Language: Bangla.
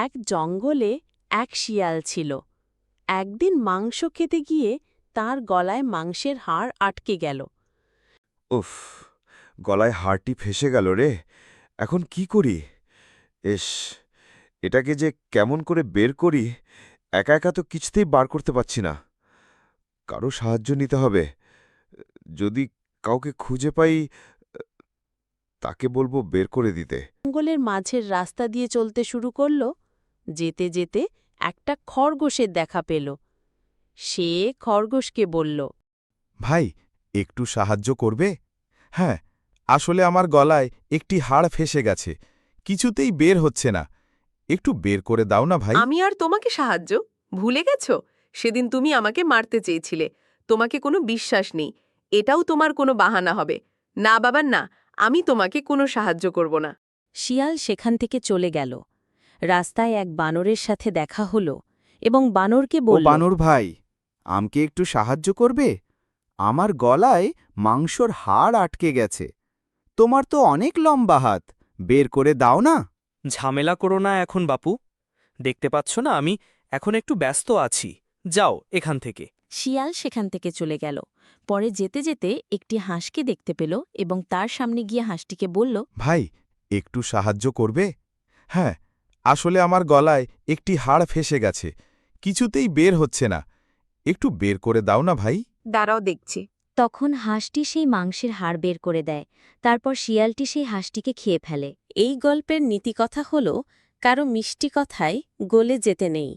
এক জঙ্গলে এক শিয়াল ছিল। একদিন মাংস খেতে গিয়ে তার গলায় মাংসের হাড় আটকে গেল। উফ, গলায় হাড়টি ফেঁসে গেল রে। এখন কি করি? এস, এটাকে যে কেমন করে বের করি, একা একা তো কিছুতেই বার করতে পারছি না। কারো সাহায্য নিতে হবে। যদি কাউকে খুঁজে পাই, তাকে বলবো বের করে দিতে। জঙ্গলের মাঝের রাস্তা দিয়ে চলতে শুরু করল। যেতে যেতে একটা খরগোশের দেখা পেল। সে খরগোশকে বলল, ভাই, একটু সাহায্য করবে? হ্যাঁ, আসলে আমার গলায় একটি হাড় ফেঁসে গেছে, কিছুতেই বের হচ্ছে না। একটু বের করে দাও না ভাই। আমি আর তোমাকে সাহায্য ভুলে গেছো? সেদিন তুমি আমাকে মারতে চেয়েছিলে। তোমাকে কোনো বিশ্বাস নেই। এটাও তোমার কোনো বাহানা হবে। না বাবা না, আমি তোমাকে কোনো সাহায্য করব না। শিয়াল সেখান থেকে চলে গেল। রাস্তায় এক বানরের সাথে দেখা হল এবং বানরকে ও বলল, বানর ভাই, আমাকে একটু সাহায্য করবে? আমার গলায় মাংসর হাড় আটকে গেছে। তোমার তো অনেক লম্বা হাত, বের করে দাও না। ঝামেলা করো না এখন বাপু। দেখতে পাচ্ছ না আমি এখন একটু ব্যস্ত আছি। যাও এখান থেকে। শিয়াল সেখান থেকে চলে গেল। পরে যেতে যেতে একটি হাঁসকে দেখতে পেল এবং তার সামনে গিয়ে হাঁসটিকে বলল, ভাই, একটু সাহায্য করবে? হ্যাঁ, আসলে আমার গলায় একটি হাড় ফেঁসে গেছে, কিছুতেই বের হচ্ছে না। একটু বের করে দাও না ভাই। দাঁড়াও দেখছি। তখন হাঁসটি সেই মাংসের হাড় বের করে দেয়। তারপর শিয়ালটি সেই হাঁসটিকে খেয়ে ফেলে। এই গল্পের নীতিকথা হল, কারো মিষ্টি কথায় গলে যেতে নেই।